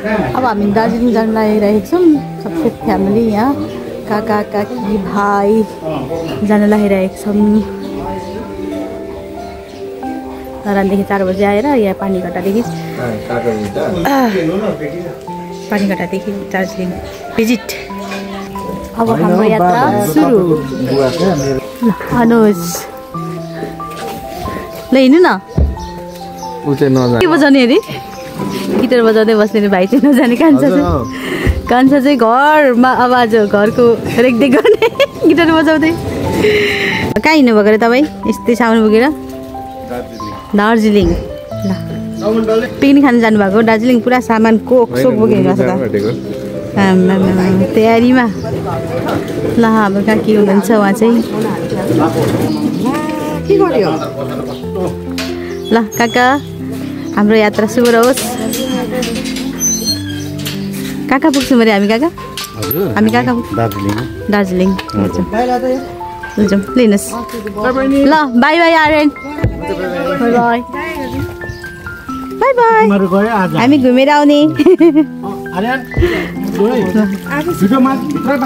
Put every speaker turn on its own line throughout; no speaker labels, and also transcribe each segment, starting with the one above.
अब हामी दार्जिलिङ जान लागिरहेको छौँ सबै फ्यामिली यहाँ काका काकी भाइ जान लागिरहेको छौँ धरानदेखि 4 बजे आएर यहाँ पानीघट्टादेखि दार्जिलिङ भिजिट अब हाम्रो यात्रा सुरु अनुज ल हिँड्नु न के बजाउने अरे गिटार बजाउँदै बस्ने भाइ चाहिँ नजाने कान्छा चाहिँ घरमा आवाज घरको रेखदेख गर्ने गिटार बजाउँदै कहाँ हिँड्नु भएको अरे तपाईँ यस्तै साउन पुगेर दार्जिलिङ ल पिकनिक खानु जानुभएको दार्जिलिङ पुरा सामान कोक बोकेर गएको छ तयारीमा ल हाम्रो कहाँ के हुनुहुन्छ उहाँ चाहिँ ल काका हाम्रो यात्रा शुभ रहोस् कहाँ पुग्छौँ अरे हामी कहाँ दार्जिलिङ जाउँ लिनुहोस् ल bye bye Aryan bye bye हामी घुमेर आउने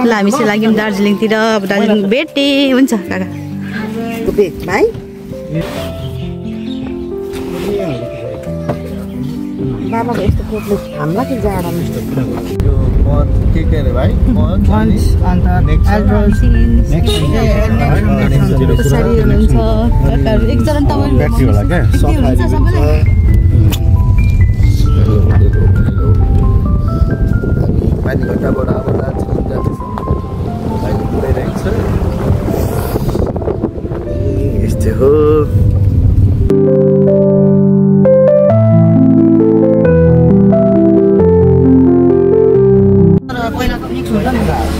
ल हामी चाहिँ लाग्यौँ दार्जिलिङतिर अब दार्जिलिङ भेटे हुन्छ काका
बाबाको यस्तो कोटले हामीलाई के जाडो
के अरे भाइ पानीघट्टाबाट अब दार्जिलिङ जाँदैछौँ भाइले पुऱ्याइरहेको छ यस्तै हो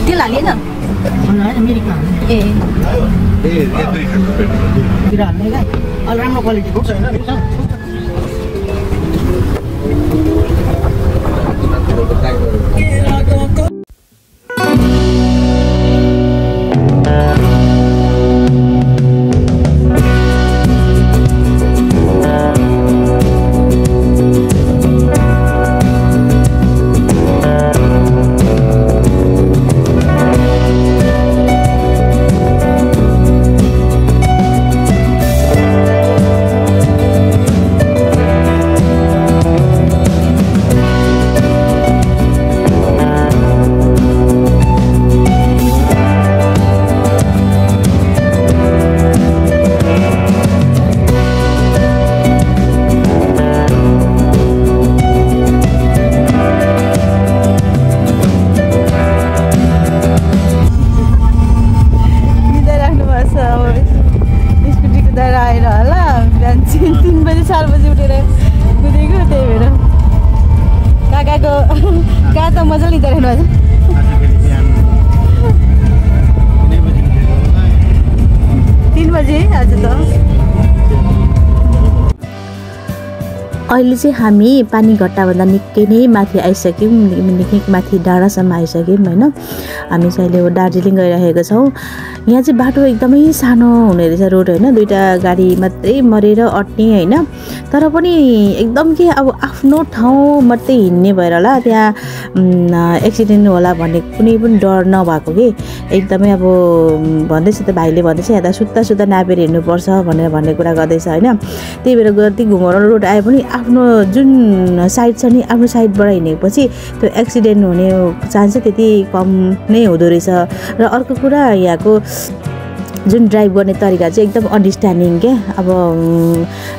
तेल हालेन
राम्रो क्वालिटीको छैन
मजा लिँदो रहेछ 3 बजे आज त अहिले चाहिँ हामी पानीघट्टाभन्दा निकै नै माथि आइसक्यौँ निकै माथि डाँडासम्म आइसक्यौँ हैन हामी चाहिँ अहिले दार्जिलिङ गइरहेका छौँ यहाँ चाहिँ बाटो एकदमै सानो हुने रहेछ रोड हैन दुईटा गाडी मात्रै मरेर अट्ने हैन तर पनि एकदम के अब आफ्नो ठाउँ मात्रै हिँड्ने भएर होला त्यहाँ एक्सिडेन्ट होला भन्ने कुनै पनि डर नभएको के एकदमै अब भन्दैछ त भाइले भन्दैछ यहाँ त सुत्ता नापेर हिँड्नुपर्छ भनेर भन्ने कुरा गर्दैछ हैन त्यही भएर गति घुमाउरो रोड आए पनि आफ्नो जुन साइड छ नि आफ्नो साइडबाट हिँडेपछि त्यो एक्सिडेन्ट हुने चान्स त्यति कम नै हुँदो रहेछ र अर्को कुरा यहाँको जुन ड्राइभ गर्ने तरिका चाहिँ एकदम अन्डरस्ट्यान्डिङ के अब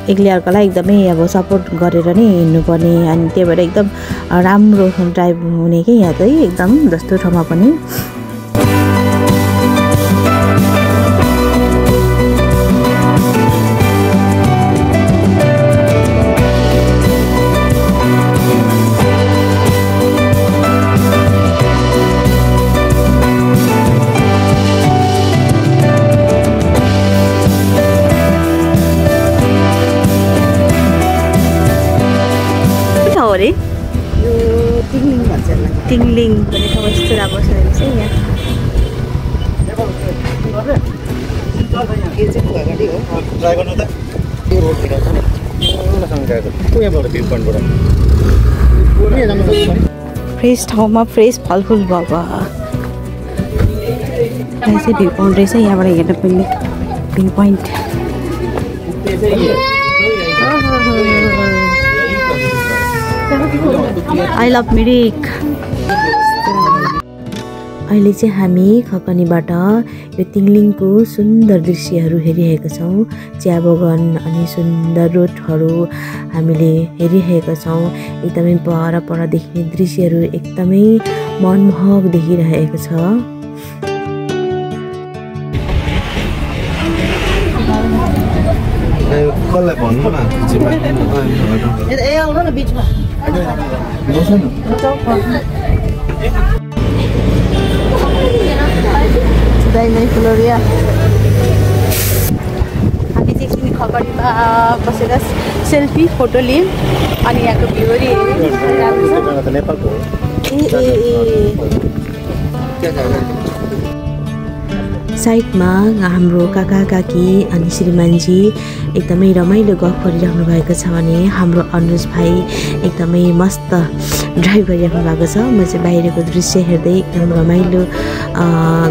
एकले अर्कालाई एकदमै अब सपोर्ट गरेर नै हिँड्नुपर्ने अनि त्यही भएर एकदम राम्रो ड्राइभ हुने के यहाँ चाहिँ एकदम जस्तो ठाउँमा पनि टिङलिङ भन्ने ठाउँ यस्तो राम्रो छ चाहिँ यहाँ फ्रेस ठाउँमा फ्रेस फलफुल भयो। यहाँ चाहिँ भ्यू पोइन्ट रहेछ, यहाँबाट हेर्न पनि view point. I love Mirik. अहिले चाहिँ हामी खकनीबाट यो तिङलिङको सुन्दर दृश्यहरू हेरिरहेका छौँ। चिया बगान अनि सुन्दर रोडहरू हामीले हेरिरहेका छौँ। एकदमै पर पर देखिने दृश्यहरू एकदमै मनमोहक देखिरहेको छ।
कसलाई भन्नु न
ए आउनु न बिचमा दाइले फ्लोरिया।
हामी चाहिँ एकछिन खगडीमा बसेर सेल्फी फोटो लियौँ अनि यहाँको भ्यूहरू साइडमा हाम्रो काका काकी अनि श्रीमानजी एकदमै रमाइलो गफ गरिराख्नु भएको छ भने हाम्रो अनुज भाइ एकदमै मस्त ड्राइभ गरिराख्नु भएको छ। म चाहिँ बाहिरको दृश्य हेर्दै एकदम रमाइलो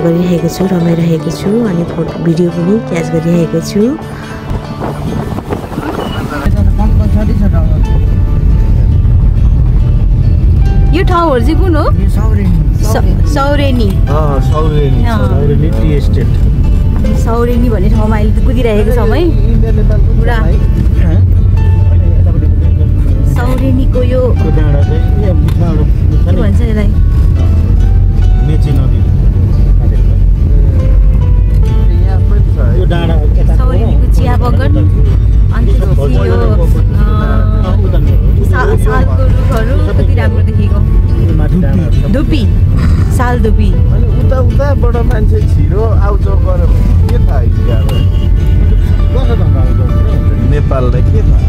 गरिरहेको छु, रमाइरहेको छु अनि फोटो भिडियो पनि क्याच गरिरहेको छु। यो ठाउँहरू चाहिँ कुन हो? सौरेनी। सौरेनी भन्ने ठाउँमा अहिले त कुदिरहेको छौँ है पुरा। सौरेनीको यो के भन्छ यसलाई? सौरेनीको चिया बगान अनि त्यसपछि यो सालको रुखहरू कति राम्रो देखेको। धुपी साल धुपी।
उताबाट मान्छे छिरो आउँछ गऱ्यो भने के थाहा नेपाललाई के थाहा।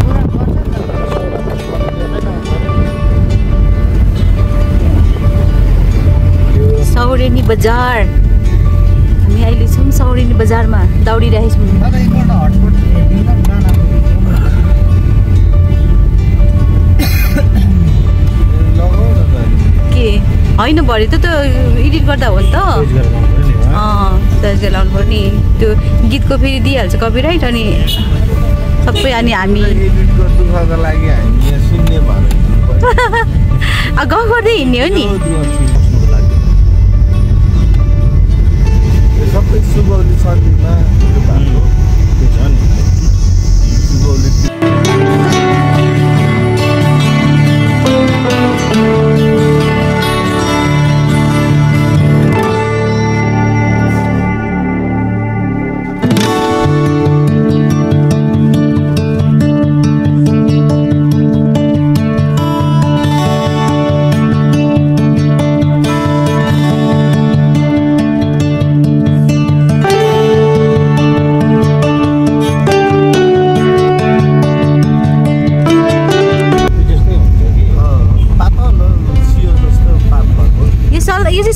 सौरेनी बजार। हामी अहिले छौँ सौरेनी बजारमा दौडिरहेको छौँ। के होइन भरे त एडिट गर्दा हो नि त। दर्ज लाउनु पर्ने त्यो गीतको फेरि दिइहाल्छ कपिराइट अनि सबै। अनि हामी गाउँ गर्दै हिँड्ने हो नि।
सबै सुगौली सन्धिमा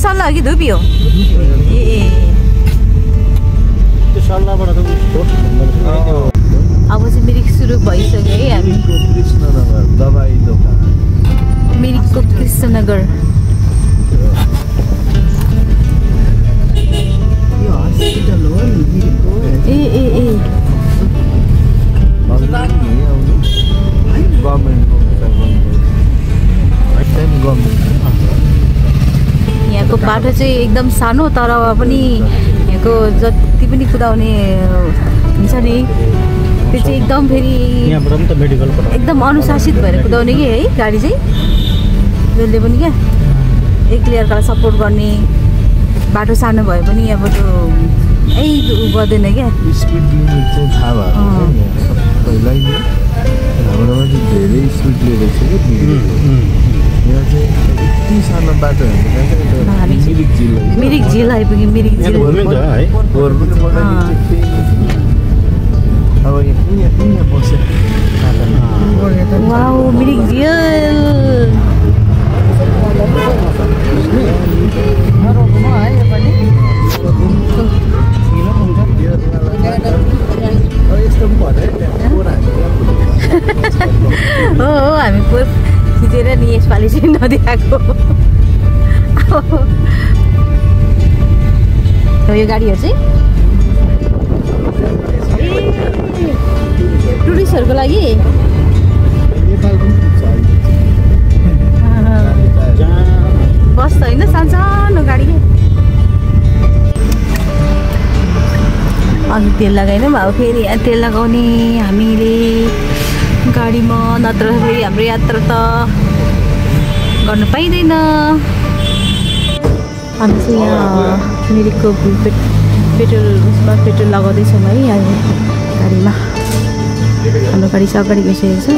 सल्लाह कि धुपी हो? अब चाहिँ मिरिक सुरु भइसक्यो है। हामी मिरिकको कृष्णनगर। यहाँको बाटो चाहिँ एकदम सानो तर पनि यहाँको जति पनि कुदाउने हुन्छ नि त्यो चाहिँ एकदम फेरि एकदम अनुशासित भएर कुदाउने कि है गाडी चाहिँ। जसले पनि क्या एक्लै अर्कालाई सपोर्ट गर्ने। बाटो सानो भए पनि अब त्यो गर्दैन क्या। मिरिक झिल आइपुग्यो। मिरिक झिल वाउ मिरिक झिल। हो हामी खिचेर नि यसपालि चाहिँ नदिएको यो गाडीहरू चाहिँ टुरिस्टहरूको लागि बस त होइन सानो गाडी अघि तेल लगाएनौँ अब फेरि तेल लगाउने हामीले गाडीमा नत्र फेरि हाम्रो यात्रा त गर्नु पाइँदैन हामी चाहिँ यहाँ मिरिकको पेट्रोल लगाउँदैछौँ है अहिले गाडीमा हाम्रो गाडी चाहिँ अगाडि गइसकेको छ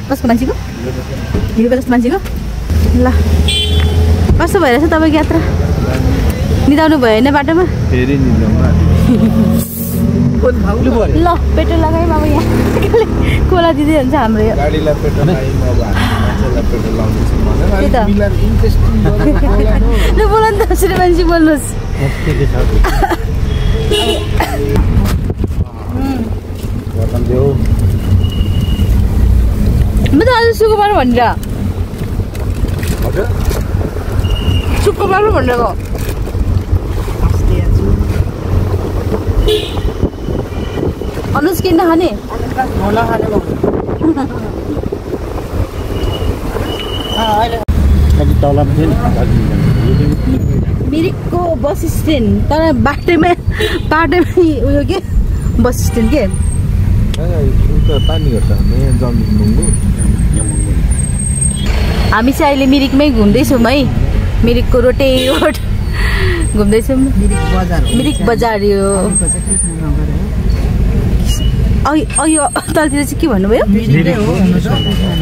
कसको मान्छेको हिरोको जस्तो मान्छेको ल कस्तो भइरहेछ तपाईँको यात्रा निदाउनु भयो होइन बाटोमा ल पेट्रोल लगायौँ अब यहाँ खोला दिँदै हुन्छ हाम्रो यो ल बोल नि त कसरी मान्छे बोल्नुहोस् म त आज शुक्रबार भनेर शुक्रबार भनेको अनुज के नखाने मिरिकको बस स्ट्यान्ड तर बाटोमै उयो के बस स्ट्यान्ड के हामी चाहिँ अहिले मिरिकमै घुम्दैछौँ है मिरिकको रोड घुम्दैछौँ मिरिक बजार यो यो तलतिर चाहिँ के भन्नुभयो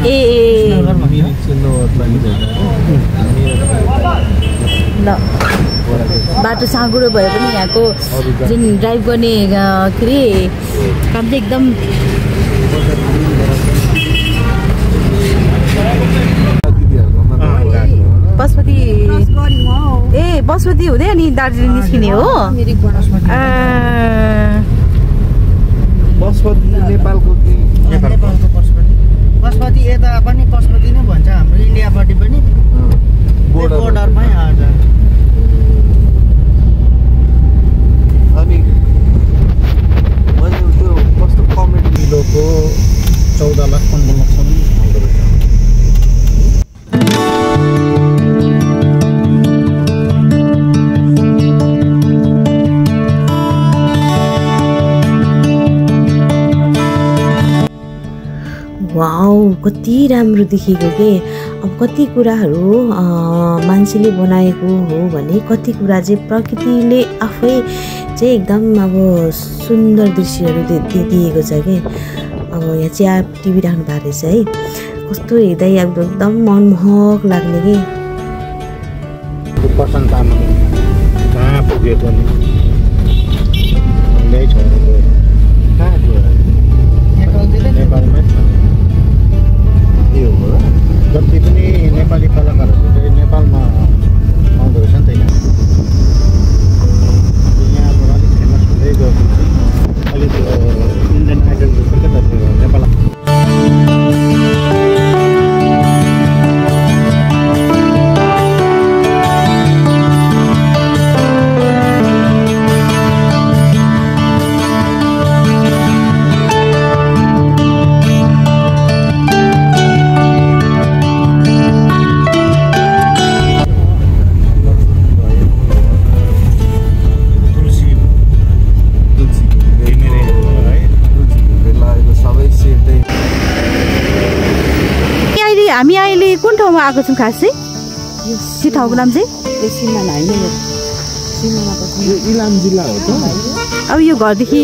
ए ल बाटो साँगुरो भए पनि यहाँको जुन ड्राइभ गर्ने के अरे काम चाहिँ एकदम बसमती हुँदै अनि दार्जिलिङ निस्किने हो
नेपालको
पशुपति यता पनि पशुपति नै भन्छ हाम्रो इन्डियापट्टि पनि बोर्डरमै आउँछ
अनि मैले त्यो कस्तो कमेडी किलोको 14 लाख 15 लाखसम्म आउँदो रहेछ
वाउ कति राम्रो देखेको के अब कति कुराहरू मान्छेले बनाएको हो भने कति कुरा चाहिँ प्रकृतिले आफै चाहिँ एकदम अब सुन्दर दृश्यहरू दिएको छ के अब यहाँ चाहिँ टिभी राख्नु भएको रहेछ है कस्तो हेर्दै एकदम मनमोहक लाग्ने के
कहाँ पुगेको नि नेपालमै जति पनि नेपाली कलाकारहरू चाहिँ नेपालमा आउँदो रहेछ नि त यहाँ अलिक फेमस हुँदै गएपछि अलिक इन्डियन आइडल जस्तो क्या त नेपाल
हामी अहिले कुन ठाउँमा आएको छौँ खास चाहिँ यो ठाउँको नाम चाहिँ
इलाम जिल्ला हो त
अब यो घरदेखि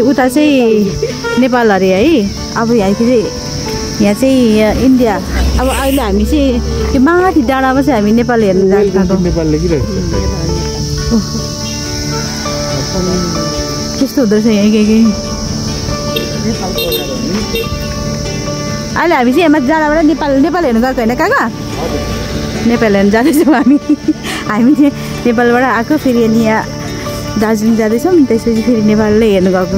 उता चाहिँ नेपाल अरे है अब यहाँ चाहिँ इन्डिया अब अहिले हामी चाहिँ त्यो माथि डाँडामा चाहिँ हामी नेपाल हेर्नु जान्छ
नेपाल लेखिरहेको
त्यस्तो हुँदो रहेछ यहाँ के अहिले हामी चाहिँ यहाँ जाँदाबाट नेपाल हेर्नु गएको होइन काका नेपाल हेर्नु जाँदैछौँ हामी चाहिँ नेपालबाट आएको फेरि अनि यहाँ दार्जिलिङ जाँदैछौँ त्यसपछि फेरि नेपालले हेर्नु गएको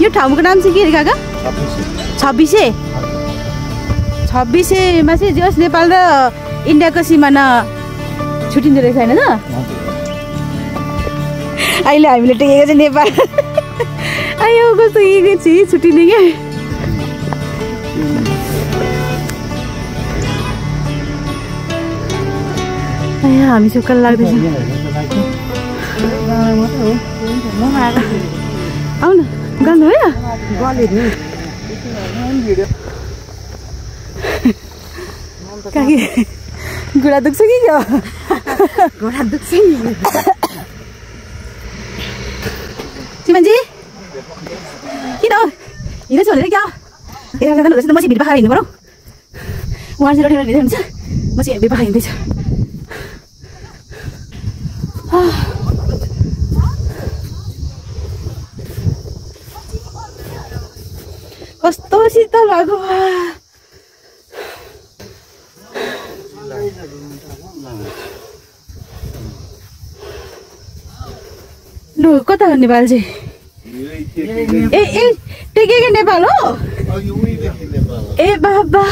यो ठाउँको नाम चाहिँ के अरे काका 26मा चाहिँ जस नेपाल र इन्डियाको सिमाना छुटिँदो रहेछ होइन त अहिले हामीले टेकेको चाहिँ नेपाल आयो कस्तो एकैछि छुटिने क्या हामी सुक्कल लाग्दैछ आउ न गर्नु है काकी घुँडा दुख्छ कि क्या घुँडा दुख्छ नि मान्छे किन हिँड्दै छ भनेर क्या हुँदैछ म चाहिँ भिड पाखा हिँड्नु पऱ्यो उहाँ चाहिँ रोटी हिँड्दै हुन्छ म चाहिँ भिड पाखा हिँड्दैछु कस्तो शीतल भएको लु कता हो नेपाल चाहिँ ए टेकेको नेपाल हो ए बाबा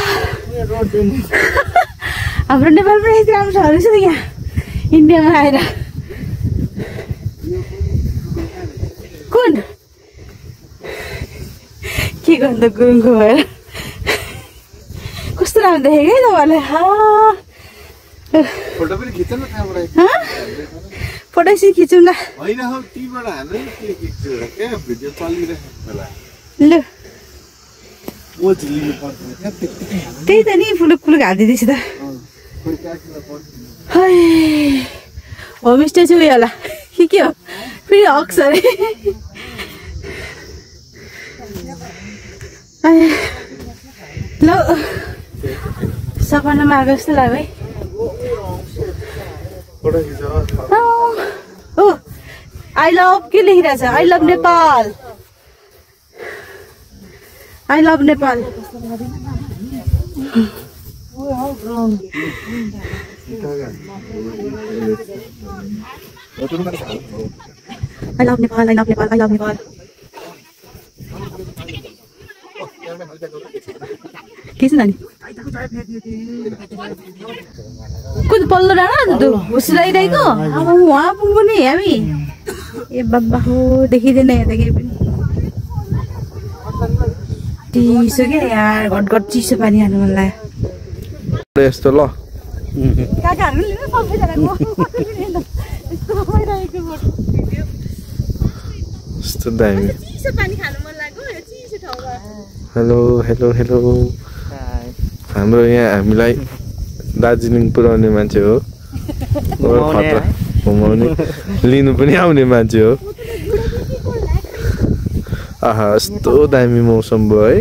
हाम्रो नेपाल पनि यति राम्रो छ रहेछ त यहाँ इन्डियामा आएर कुन के गर्नु त गुरुङको भएर कस्तो राम्रो देखेको है तपाईँलाई फोटो एकछिन खिचौँ ल लु त्यही त नि फुलुक फुलुक हालिदिँदैछ त होमस्टे चाहिँ उयो होला के हो फेरि हक्स अरे ल सपनामा आएको जस्तो लाग्यो है ओ आई लभ के लेखिरहेछ I love Nepal I love Nepal I love Nepal, I love Nepal, I love Nepal. के छ नानी कुन पल्लो डाँडा त हुस्लाइरहेको अब वहाँ पुग्नु नि हामी ए बाबा हो देखिँदैन यहाँ त केही पनि चिसो क्या यार घटघट चिसो पानी हाल्नु मन लाग्यो
यस्तो ल
काकाहरु लिनु सबैजनाको यस्तो भइरहेको
यस्तो दामी
चिसो पानी खानु मन लाग्यो यो चिसो ठाउँमा
हेलो हेलो हेलो हाम्रो यहाँ हामीलाई दार्जिलिङ पुर्याउने मान्छे हो घुमाउने लिनु पनि आउने मान्छे हो आहा यस्तो दामी मौसम भयो है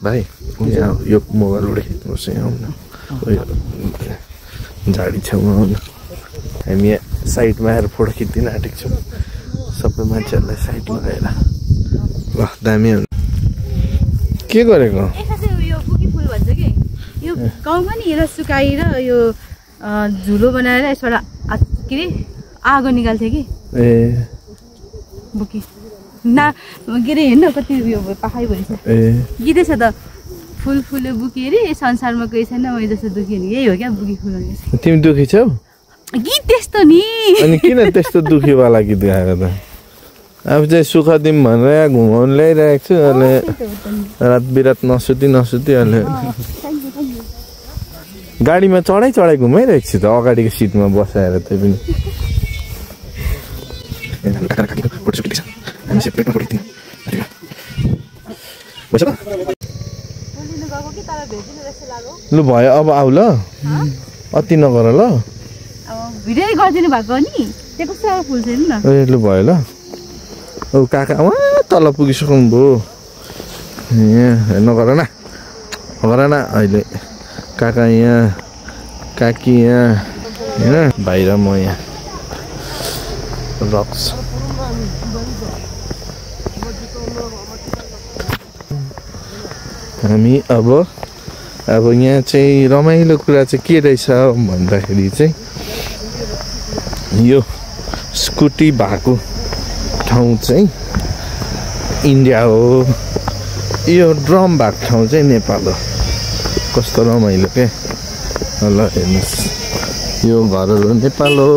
भाइ यो मोबाइलबाट खिच्नुहोस् यहाँ आउनु झाडी छेउमा आउनु हामी यहाँ साइडमा आएर फोटो खिच्दिन आँटेको छौँ सबै मान्छेहरूलाई साइडमा गएर ल दामी हुन्छ के गरेको
यो बुकी फुल भन्छ कि यो गाउँमा नि यसलाई सुकाएर यो झुलो बनाएर यसबाट के अरे आगो निकाल्थ्यो कि
ए
बुकी ना के अरे हेर्नु कति उयो पाखै भइछ
ए
गीतै छ त फुल फुले बुकी अरे संसारमा कोही छैन मैले जस्तो दुखी नि यही हो क्या बुकी फुल भनेको
तिमी दुखी छौ
गीत त्यस्तो नि
अनि किन त्यस्तो दुखीवाला गीत गाएको त अब चाहिँ सुख दिउँ भनेर घुमाउनु ल्याइरहेको छु अहिले रात बिरात नसुती अहिले गाडीमा चढाइ घुमाइरहेको छु त अगाडिको सिटमा बसाएर त्यही पनि लु भयो अब आऊ ल अति नगर ल
भिडियो गरिदिनु भएको नि त्यो कस्तो फुल छैन न
ए लु भयो ल औ काका वहाँ तल पुगिसक्नु भयो यहाँ नगर न अहिले काका यहाँ काकी यहाँ हैन भाइ र म यहाँ रक्स हामी अब यहाँ चाहिँ रमाइलो कुरा चाहिँ के रहेछ भन्दाखेरि चाहिँ यो स्कुटी भएको ठाउँ चाहिँ इन्डिया हो यो ड्रम भएको ठाउँ चाहिँ नेपाल हो कस्तो रमाइलो के ल हेर्नुहोस् यो घरहरू नेपाल हो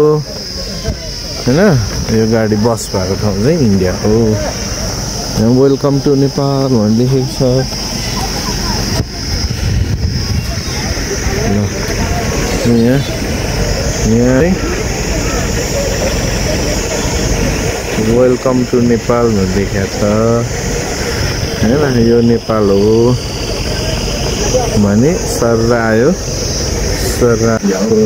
हैन यो गाडी बस भएको ठाउँ चाहिँ इन्डिया हो यहाँ वेलकम टु नेपाल भनेर लेखेको छ यहाँ वेलकम टु नेपाल भनेर लेखेको छ हैन यो नेपाल हो भने सर आयो सर आयो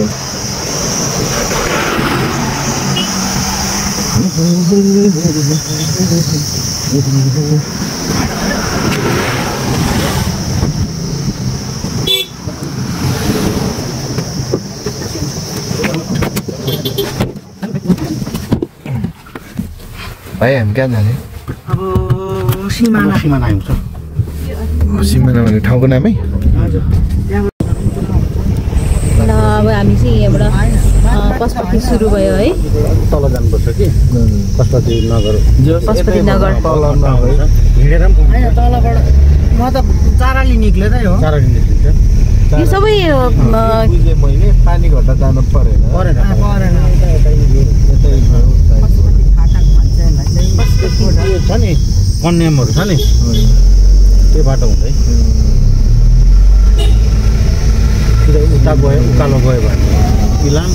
भाइ हामी कहाँ जाने
अब सिमाना आउँछ
सिमाना भन्ने ठाउँको नामै
ल अब हामी चाहिँ यहाँबाट पशुपति सुरु भयो है
तल जानुपर्छ कि पशुपति नगर
पशुपति नगर
हिँडेर पनि
होइन तलबाट म त चाराली निक्लेरै हो
चाराली निस्किन्छ
यो सबै
बुझेँ मैले पानी घट्टा जानु परेन
परेन छ नि कन्यामहरू छ नि त्यो बाटो हुँदै उता गयो उकालो गयो भने इलाम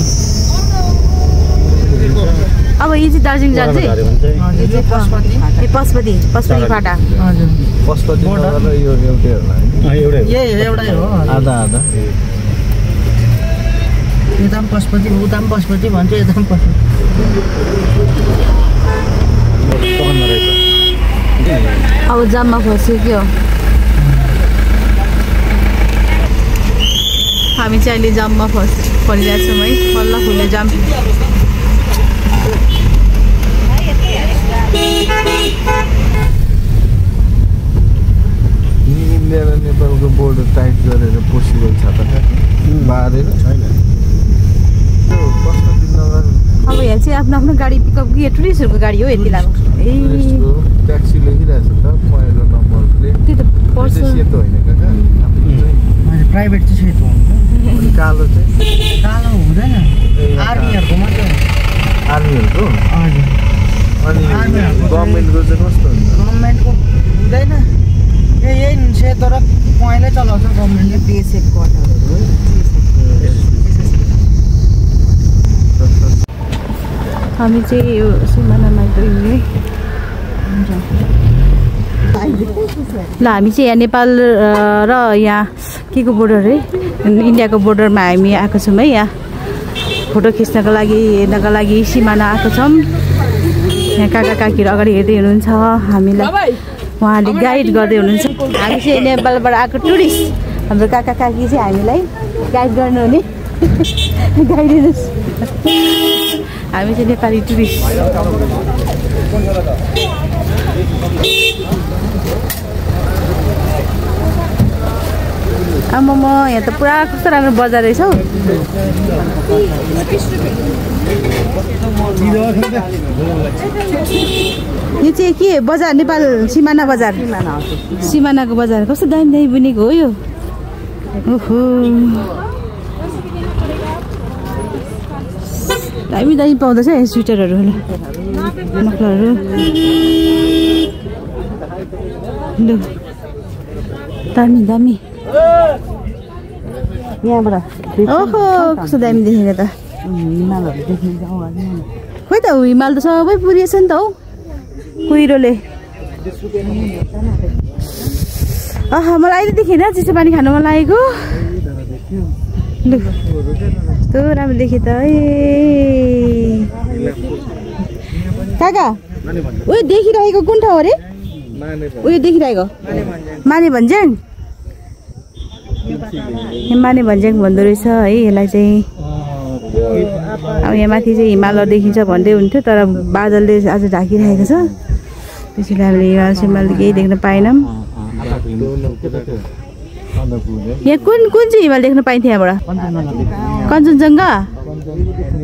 अब यो चाहिँ दार्जिलिङ जान्छ पशुपति फाटा हजुर
पशुपति नगर यो एउटै होला
एउटै
एउटै हो
आधा आधा
यता पनि पशुपति उता पनि पशुपति भन्छ यता पनि पशुपति
अब जाममा फसियो हामी चाहिँ अहिले जाममा परिरहेको छौँ है बल्ल खुल्यो जाम
इन्डिया र नेपालको बोर्डर टाइट गरेर पोसिबल छ त बारेर छैन
अब यहाँ चाहिँ आफ्नो आफ्नो गाडी पिकअप कि टुरिस्टहरूको गाडी हो यति लामो ए
ट्याक्सी लेखिरहेको छ त पहिलो नम्बर प्लेट
त्यो त पर्छ
सेतो होइन काका
प्राइभेट चाहिँ सेतो हुन्छ
कालो चाहिँ
कालो हुँदैन आर्मीहरूको मात्रै
आर्मीहरूको
हजुर
अनि गभर्मेन्टको चाहिँ कस्तो हुन्छ
गभर्मेन्टको हुँदैन यही सेतो र पहेँलै चलाउँछ गभर्मेन्टले बिएसएफको
हामी चाहिँ यो सिमानामा गयौँ ल हामी चाहिँ यहाँ नेपाल र यहाँ के को बोर्डर है इन्डियाको बोर्डरमा हामी आएको छौँ है यहाँ फोटो खिच्नको लागि हेर्नको लागि सिमाना आएको छौँ यहाँ काका काकीहरू अगाडि हेर्दै हुनुहुन्छ हामीलाई उहाँले गाइड गर्दै हुनुहुन्छ हामी चाहिँ नेपालबाट आएको टुरिस्ट हाम्रो काका काकी चाहिँ हामीलाई गाइड गर्नुहुने गाइदिनुहोस् हामी चाहिँ नेपाली टुरिस्ट आमामा यहाँ त पुरा कस्तो राम्रो बजार रहेछ हौ यो चाहिँ के बजार नेपाल सिमाना बजार सिमानाको बजार कस्तो दामी दामी बुनेको हो यो ओहो दामी दामी पाउँदछ है स्वेटरहरू मफलरहरू लु दामी दामी ओहो कस्तो दामी देखेको त खोइ त हिमाल त सबै पुरिएछ नि त हौ कुहिरोले मलाई अहिले देखेन चिसो पानी खानु मन लागेको लु कस्तो राम्रो देखेँ त है काका उयो देखिरहेको कुन ठाउँ अरे उयो देखिरहेको माने भन्ज्याङ माने भन्ज्याङ भन्दो रहेछ है यसलाई चाहिँ अब यहाँ माथि चाहिँ हिमाल देखिन्छ भन्दै हुन्थ्यो तर बादलले आज ढाकिरहेको छ त्यसैले हामीले हिमाल सिमाल केही देख्न पाएनौँ। यहाँ कुन चाहिँ हिमाल देख्न पाइन्थ्यो यहाँबाट?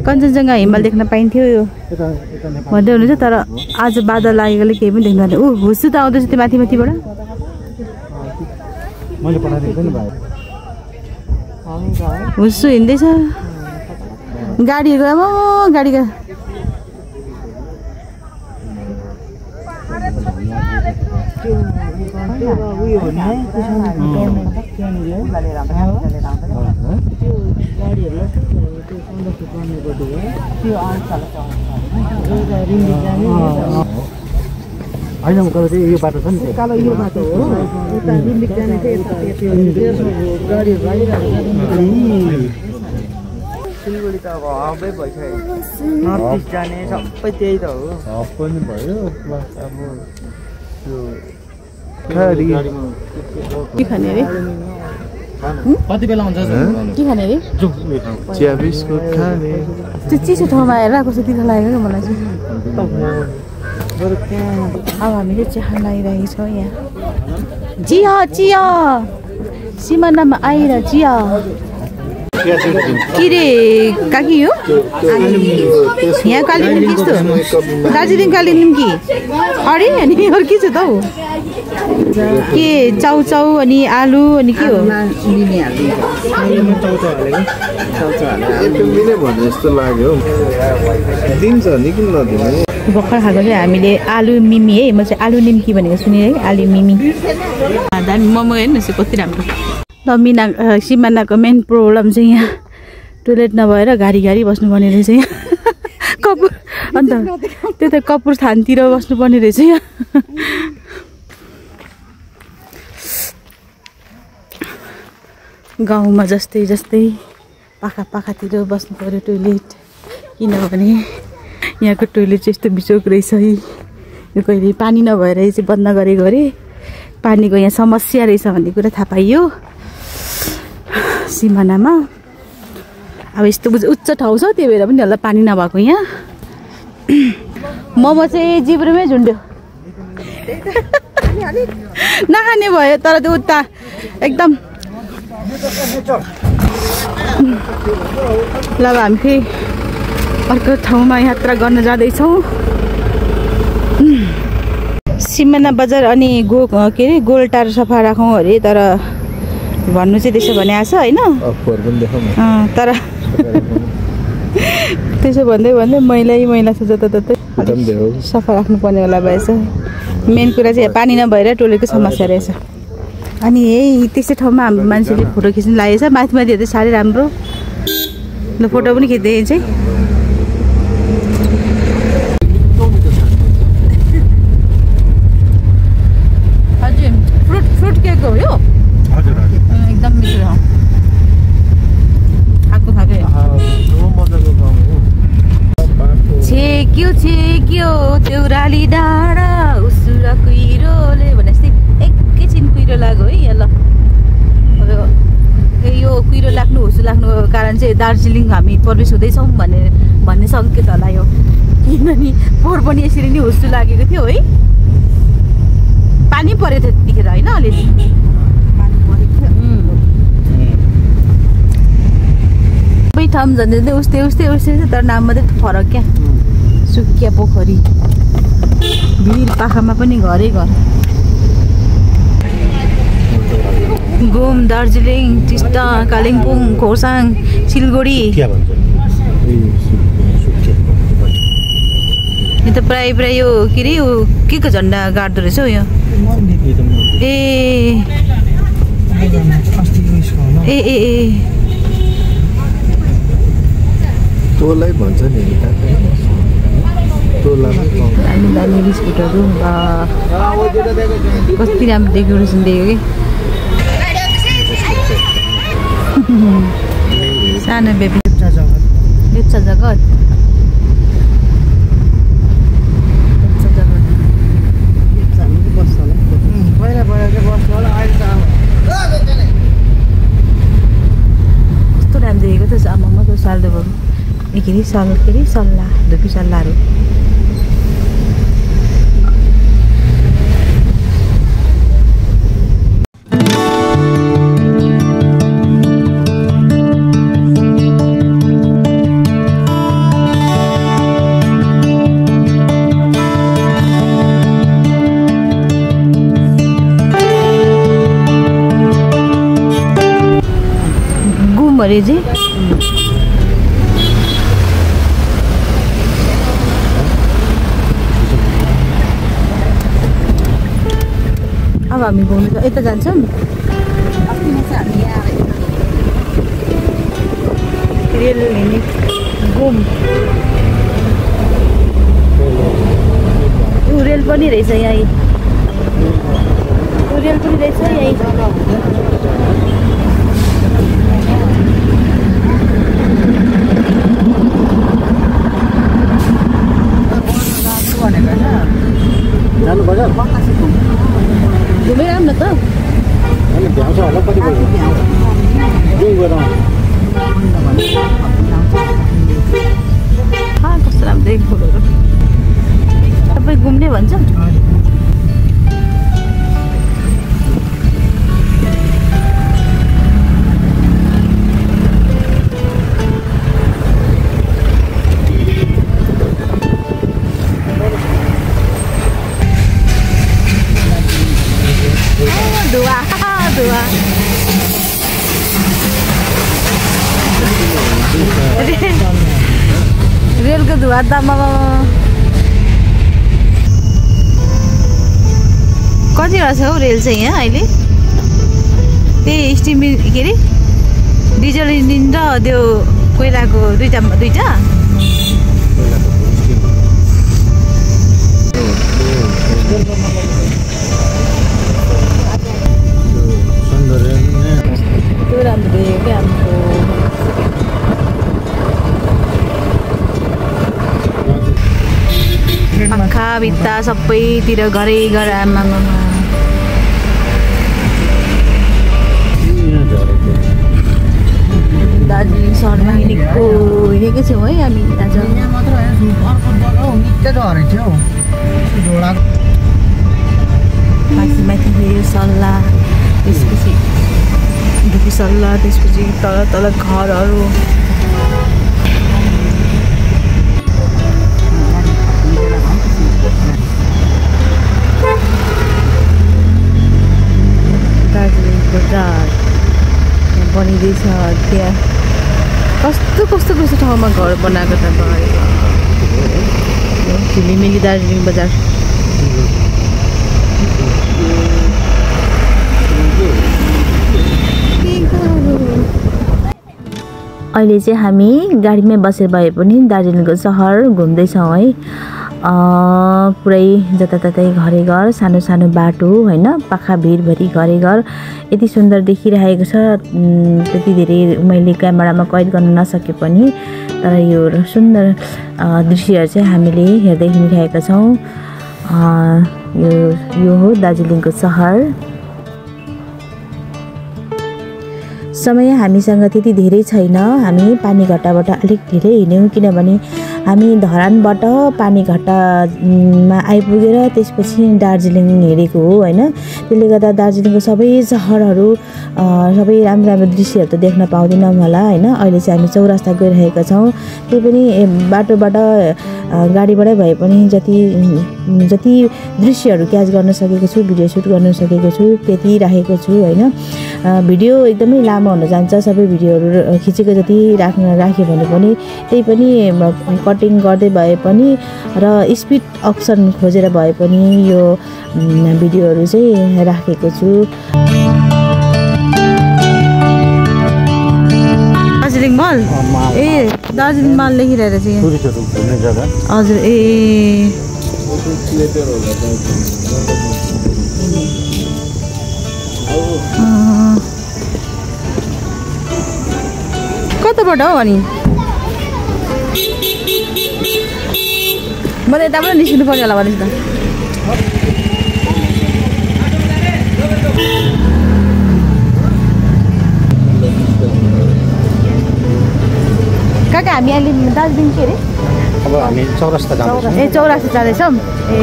कञ्चनजङ्घा हिमाल देख्न पाइन्थ्यो भन्दै हुनुहुन्छ तर आज बादल लागेकोले केही पनि देख्न पाएन। हुस्सु त आउँदैछ त्यो माथि माथिबाट हुस्सु हिँड्दैछ गाडीहरू। अब गाडीको
होइन यो बाटो छ नि कालो यो बाटो हो सिलगढी त अब हबै भइसक्यो नर्थ इस्ट जाने सबै त्यही त हो हब पनि भयो प्लस अब त्यो
के खाने रे
कति बेला हुन्छ
के खाने रे
चिया बिस्कुट खाने
त्यो चिसो ठाउँमा हेरेर कस्तो तिर्खा लागेको क्या मलाई चाहिँ। अब हामीले चिया खान लागिरहेको छौँ यहाँ। चिया सिमानामा आएर चिया के रे काकी हो यहाँ कालिम्पोङ त्यस्तो दार्जिलिङ कालिम्पोङ कि अरे अनि अरू के छ त हौ के चाउचाउ अनि आलु अनि के हो
जस्तो लाग्यो दिन्छ नि किन नदिने
भर्खर खाएको चाहिँ हामीले आलु मिमी है। म चाहिँ आलु निम्की भनेको सुने है आलु मिमी दामी मोमो हेर्नुहोस् कति राम्रो। ल सिमानाको मेन प्रब्लम चाहिँ यहाँ टोइलेट नभएर घारी बस्नुपर्ने रहेछ यहाँ कपुर अन्त त्यो त कपुर थानतिर बस्नुपर्ने रहेछ यहाँ। गाउँमा जस्तै पाखातिर बस्नु पर्यो टोइलेट किनभने यहाँको टोइलेट चाहिँ यस्तो बिचोक रहेछ है। यो कहिले पानी नभएर चाहिँ बन्द गरेको अरे पानीको यहाँ समस्या रहेछ भन्ने कुरा थाहा पाइयो सिमानामा। अब यस्तो उच्च ठाउँ छ त्यही भएर पनि होला पानी नभएको यहाँ। मोमो चाहिँ जिब्रोमै झुन्ड्यो नखाने भयो तर त्यो उता एकदम ल अब हामी फेरि अर्को ठाउँमा यात्रा गर्न जाँदैछौँ। सिमाना बजार अनि के अरे गोलटार सफा राखौँ अरे तर भन्नु चाहिँ त्यसो भने आएको छ होइन तर त्यसो भन्दै मैला छ जताततै सफा राख्नुपर्ने होला भएछ। मेन कुरा चाहिँ पानी नभएर टोइलेटको समस्या रहेछ। अनि यही त्यस्तै ठाउँमा हाम्रो मान्छेले फोटो खिच्नु लागेको छ। माथि हेर्दै साह्रै राम्रो ल फोटो पनि खिच्दै चाहिँ हजुर फ्रुट केक हो यो एकदम मिठो छेक्यो देउराली डाँडा उसुरा कुहिरोले भने जस्तै एकैछिन कुहिरो लाग्यो है यहाँ। ल यो कुहिरो लाग्नु हुसु लाग्नुको कारण चाहिँ दार्जिलिङ हामी प्रवेश हुँदैछौँ भन्ने सङ्केत होला यो किनभने पोहोर पनि यसरी नै हुसु लागेको थियो है। पानी पऱ्यो थियो त्यतिखेर होइन अलिअलि सबै ठाउँ झन्डै उस्तै तर नाम मात्रै फरक क्या। सुकिया पोखरी भिर पाखामा पनि घरै घर घुम दार्जिलिङ टिस्टा कालिम्पोङ खोर्साङ सिलगढी यो त प्राय यो के अरे यो के को झन्डा गाड्दो रहेछ हौ यो ए
तोलाई भन्छ नि
दामी बिस्कुटहरू कति राम्रो डेकोरेसन दिएको कि सानो बेबी लेप्चा जगत कस्तो राम्रो देखेको थियो आमामा त्यो सालदेव के अरे सल्लाह धुपी सल्लाहहरू अरे जी अब हामी घुम्नु यता जान्छौँ रेल हिँड्ने घुम रेल पनि रहेछ यहीँ रेल पनि रहेछ यहीँ घुमेर आउँ न त कस्तो राम्रो फुलहरू तपाईँ घुम्ने भन्छ रेलको धुवा दाममा कतिवटा छ हौ रेल चाहिँ यहाँ अहिले त्यही स्टिम के अरे डिजल इन्जिन र त्यो कोइलाको दुईटा त्यो राम्रो भयो क्या हाम्रो पंखा भित्ता सबैतिर घरै घर आमामा दार्जिलिङ सहरमा हिँडेको छौँ है हामी आज माथि फेरि सल्लाह त्यसपछि धुपी सल्लाह त्यसपछि तल घरहरू दार्जिलिङ बजार बनिँदैछ त्यहाँ कस्तो ठाउँमा घर बनाएको त झिलिमिली दार्जिलिङ बजार अहिले चाहिँ हामी गाडीमै बसेर भए पनि दार्जिलिङको सहर घुम्दैछौँ है पुरै जताततै घरैघर सानो सानो बाटो होइन पाखा भिरभरि घरैघर यति सुन्दर देखिरहेको छ त्यति धेरै मैले क्यामेरामा कैद गर्न नसके पनि तर यो सुन्दर दृश्यहरू चाहिँ हामीले हेर्दै हिँडिरहेका छौँ यो हो दार्जिलिङको सहर समय हामीसँग त्यति धेरै छैन हामी पानीघट्टाबाट अलिक ढिलै हिँड्यौँ किनभने हामी धरानबाट पानीघट्टामा आइपुगेर त्यसपछि दार्जिलिङ हिँडेको हो होइन त्यसले गर्दा दार्जिलिङको सबै सहरहरू सबै राम्रो राम्रो दृश्यहरू त देख्न पाउँदैनौँ होला होइन अहिले चाहिँ हामी चौरास्ता गइरहेका छौँ त्यही पनि बाटोबाट गाडीबाटै भए पनि जति दृश्यहरू क्याच गर्न सकेको छु भिडियो सुट गर्न सकेको छु त्यति राखेको छु होइन भिडियो एकदमै लामो हुन जान्छ सबै भिडियोहरू खिचेको जति राख्यो भने पनि त्यही पनि कटिङ गर्दै भए पनि र स्पिड अप्सन खोजेर भए पनि यो भिडियोहरू चाहिँ राखेको छु दार्जिलिङ मल ए दार्जिलिङ मल लेखिरहेर चाहिँ हजुर ए कताबाट हो अनि मलाई यताबाट निस्किनु पर्ने होला भनेपछि त काका हामी अहिले दार्जिलिङ के अरे
अब हामी चौरस्ता जाँदैछौँ।
ए चौरास्ता जाँदैछौँ ए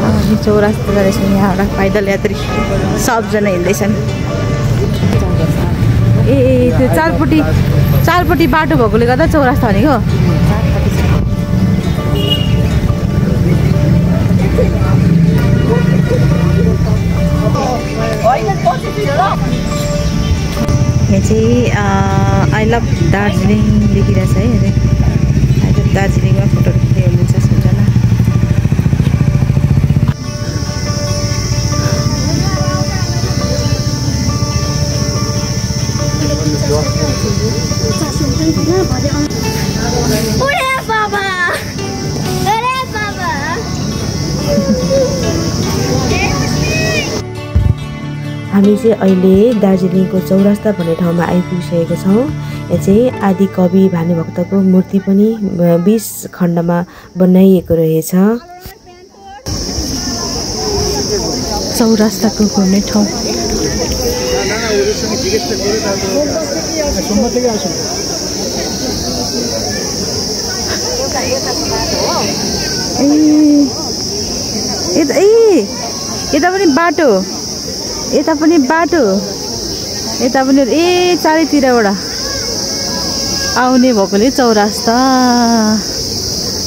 हामी चौरास्ता जाँदैछौँ यहाँबाट पैदल यात्री सबजना हिँड्दैछन् ए त्यो चारपट्टि बाटो भएकोले गर्दा चौरास्ता भनेको यहाँ चाहिँ आई लभ दार्जिलिङ लेखिरहेछ है अरे आई लभ दार्जिलिङमा फोटोहरू खिच्दै हुनुहुन्छ सबजना हामी चाहिँ अहिले दार्जिलिङको चौरास्ता भन्ने ठाउँमा आइपुगिसकेको छौँ। यहाँ चाहिँ आदि कवि भानुभक्तको मूर्ति पनि 20 खण्डमा बनाइएको रहेछ। चौरास्ताको घुम्ने ठाउँ यता पनि बाटो यता पनि ए चारैतिरबाट आउने भएकोले चौरास्ता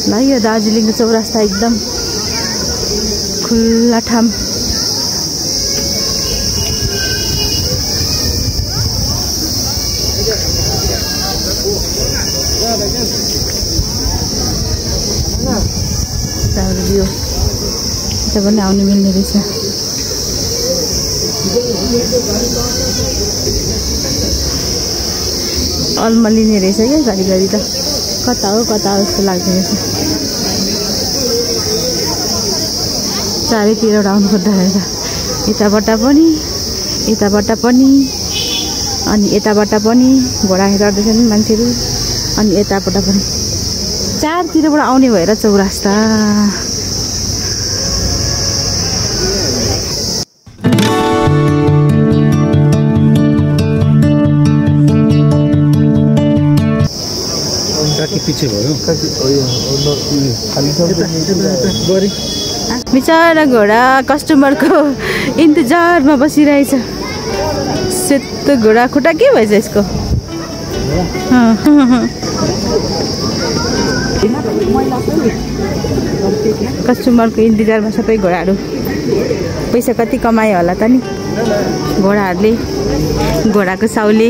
ल यो दार्जिलिङको चौरास्ता एकदम खुल्ला ठाउँ यता पनि आउनु मिल्ने रहेछ अल्मलिने रहेछ क्या घरिघरि त कता हो जस्तो लाग्ने रहेछ चारैतिरबाट आउनु पर्दो रहेछ यताबाट पनि अनि यताबाट पनि घोडा हेर्दैछन् मान्छेहरू अनि यताबाट पनि चारतिरबाट आउने भएर चौरास्ता
पछि भयो
बिचारा घोडा कस्टमरको इन्तजारमा बसिरहेछ सेतो घोडा खुट्टा के भएछ यसको कस्टमरको इन्तजारमा सबै घोडाहरू पैसा कति कमायो होला त नि घोडाहरूले घोडाको साउले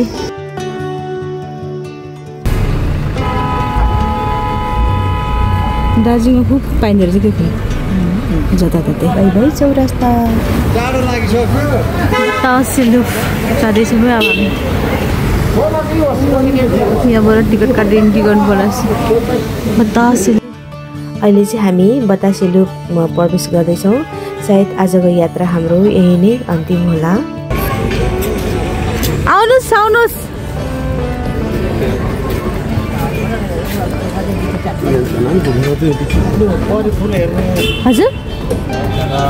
दार्जिलिङमा खुब पाइँदो रहेछ के जताततै भाइ चौरास्ता तहसिलुफ जाँदैछौँ अब हामी यहाँबाट टिकट काटेर इन्ट्री गर्नु पर्ला बतासे अहिले चाहिँ हामी बतासे लुपमा प्रवेश गर्दैछौँ सायद आजको यात्रा हाम्रो यही नै अन्तिम होला आउनुहोस् हजुर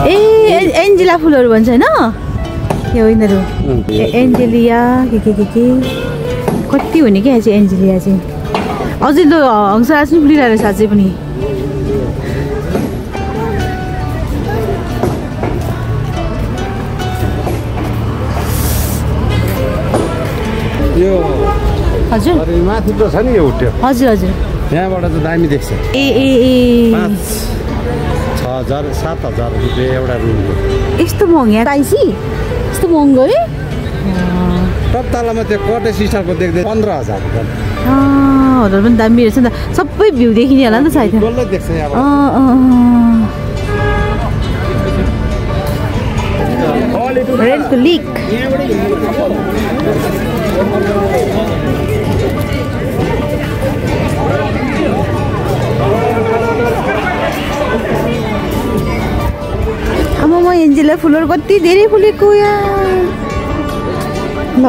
ए एन्जेला फुलहरू भन्छ होइन यो यिनीहरू एन्जेलिया के कति हुने क्या चाहिँ एन्जेलिया चाहिँ अझै त हंसराज पनि फुलिरहेको रहेछ अझै पनि हजुर
माथि त छ नि यो होटल
हजुर
यहाँबाट त दामी देख्छ
ए
6,000 7,000 रुपियाँ एउटा रुमको
यस्तो महँगो प्राइसी यस्तो महँगो है
तत्तालामा त्यो कटेज स्टाइलको देख्दै 15,000
होटल पनि दामी रहेछ नि त सबै भ्यू देखिने होला नि त सायद
डल्लै देख्छ यहाँबाट
रेडको लिक आमा एन्जेला फुलहरू कति धेरै फुलेको यहाँ ल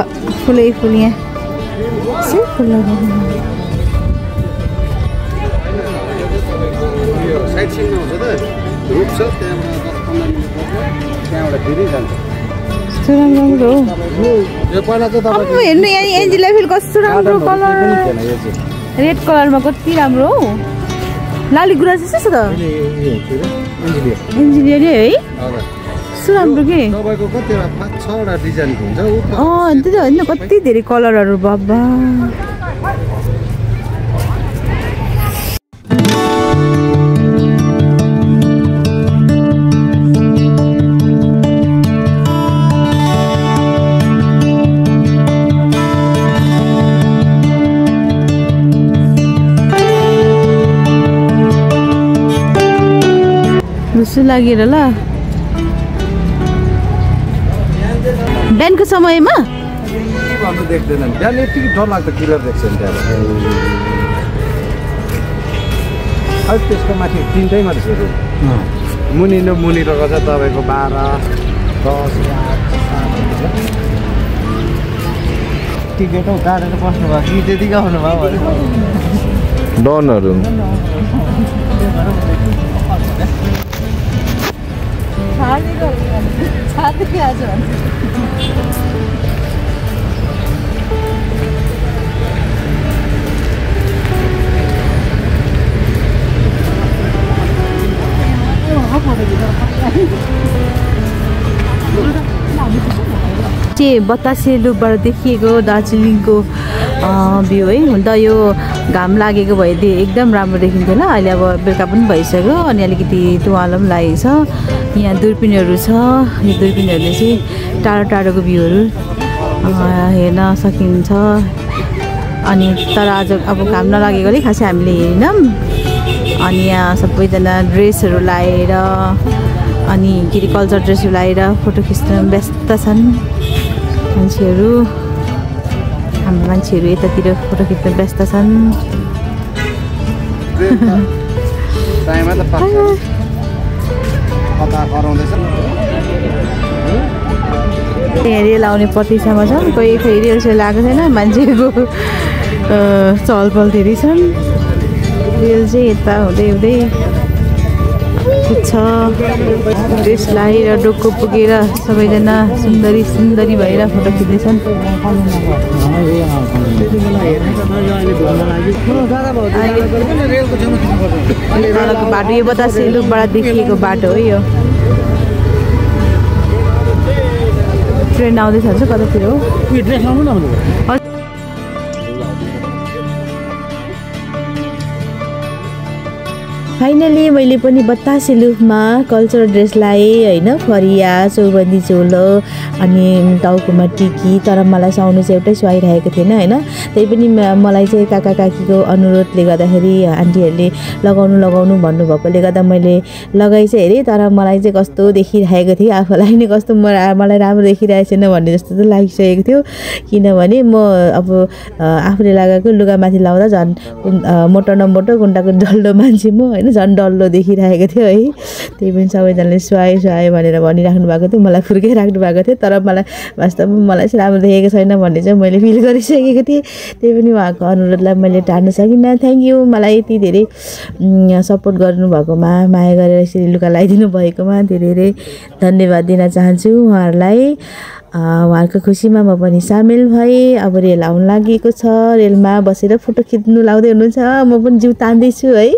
फुलै फुल यहाँ फुल राम्रो हो हेर्नु यहाँ एन्जेला फुल कस्तो राम्रो कलर रेड कलरमा कति राम्रो हौ लाली गुराँस जस्तो छ त इन्जिनियर है कस्तो राम्रो के
तपाईँको कतिवटा 5-6 वटा डिजाइन हुन्छ
त्यो त होइन कति धेरै कलरहरू बाबा जस्तो लागेर ल बिहानको समयमा
भन्नु देख्दैनन् बिहान यतिकै डर लाग्दो किलर देख्छ नि त्यहाँ अहिले त्यसको माथि 3टै मात्रै छ मुनि रहेको छ तपाईँको 12, 10,
टिकट काटेर बस्नु भयो कि त्यति आउनु भयो
डनहरू
बतासे लुपबाट देखिएको दार्जिलिङको भ्यू है हुन त यो घाम लागेको भएदेखि एकदम राम्रो देखिन्थ्यो होला अहिले अब बेलुका पनि भइसक्यो अनि अलिकति तुवालो पनि लागेको छ यहाँ दूरबीनहरू छ यो दूरबीनहरूले चाहिँ टाढो टाढोको भ्यूहरू हेर्न सकिन्छ अनि तर आज अब घाम नलागेकोले खासै हामीले हेरेनौँ अनि यहाँ सबैजना ड्रेसहरू लाएर अनि के अरे कल्चर ड्रेसहरू लाएर फोटो खिच्न व्यस्त छन् मान्छेहरू हाम्रो मान्छेहरू यतातिर फोटो खिच्न व्यस्त छन् रेल आउने प्रतीक्षामा छन् कोही फेरि रेल सेल आएको छैन मान्छेको चहल पहल धेरै छन् रेल चाहिँ यता हुँदै हुँदै पुग्छ ड्रेस लगाएर डोको पुगेर सबैजना सुन्दरी सुन्दरी भएर फोटो खिच्दैछन् बाटो यो बतासे लुपबाट देखिएको बाटो हो यो ट्रेन आउँदैछ भन्छ कतातिर हो फाइनली मैले पनि बतासे लुपमा कल्चरल ड्रेस लगाएँ होइन फरिया चौबन्दी चोलो अनि टाउकोमा टिकी तर मलाई सुहाउनु चाहिँ एउटै सुहाइरहेको थिएन होइन त्यही पनि मलाई चाहिँ काका काकीको अनुरोधले गर्दाखेरि आन्टीहरूले लगाउनु भन्नुभएकोले गर्दा मैले लगाइ चाहिँ हेरेँ तर मलाई चाहिँ कस्तो देखिरहेको थिएँ आफूलाई नै कस्तो मलाई राम्रो देखिरहेको छैन भन्ने जस्तो चाहिँ लागिसकेको थियो किनभने म अब आफूले लगाएको लुगामाथि लाउँदा झन् मोटो न मोटो गुन्डाको डल्लो मान्छे म होइन झन् डल्लो देखिरहेको थियो है त्यही पनि सबैजनाले सुहायो भनेर भनिराख्नु भएको थियो मलाई फुर्काइराख्नु भएको थियो तर मलाई वास्तवमा मलाई चाहिँ राम्रो देखेको छैन भन्ने चाहिँ मैले फिल गरिसकेको थिएँ त्यही पनि उहाँको अनुरोधलाई मैले टार्न सकिनँ थ्याङ्क यू मलाई यति धेरै सपोर्ट गर्नुभएकोमा माया गरेर यसरी लुगा लगाइदिनु भएकोमा धेरै धेरै धन्यवाद दिन चाहन्छु उहाँहरूलाई उहाँहरूको खुसीमा म पनि सामेल भएँ अब रेल आउन लागेको छ रेलमा बसेर फोटो खिच्नु लाउँदै हुनुहुन्छ म पनि जिउ तान्दैछु है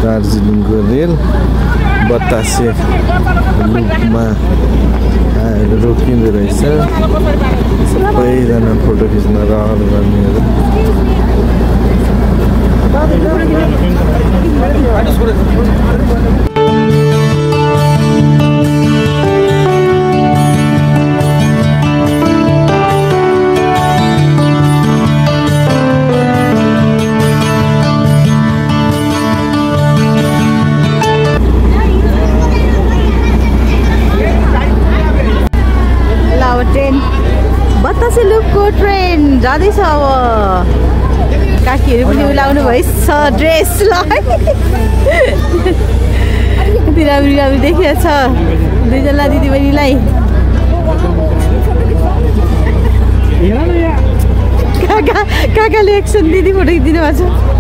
दार्जिलिङको रेल बतासे लुपमा आएर रोकिँदो रहेछ सबैजना फोटो खिच्न रहर गर्नेहरू ट्रेन बतासे लुपको ट्रेन जाँदैछ अब काकीहरू पनि उलाउनु भएछ ड्रेसलाई यति राम्रो राम्रो देखिएको छ दुईजना दिदीबहिनीलाई काकाले एकछिन दिदी फोटो खिचिदिनु भएको छ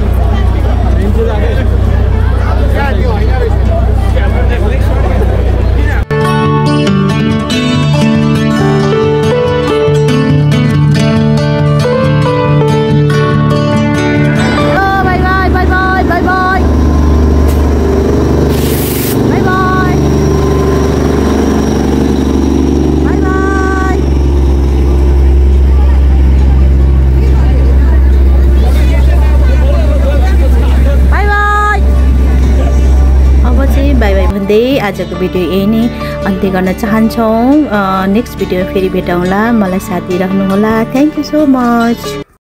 आजको भिडियो यही नै अन्त्य गर्न चाहन्छौँ नेक्स्ट भिडियो फेरि भेटौँला मलाई साथी राख्नुहोला थ्याङ्क यू सो मच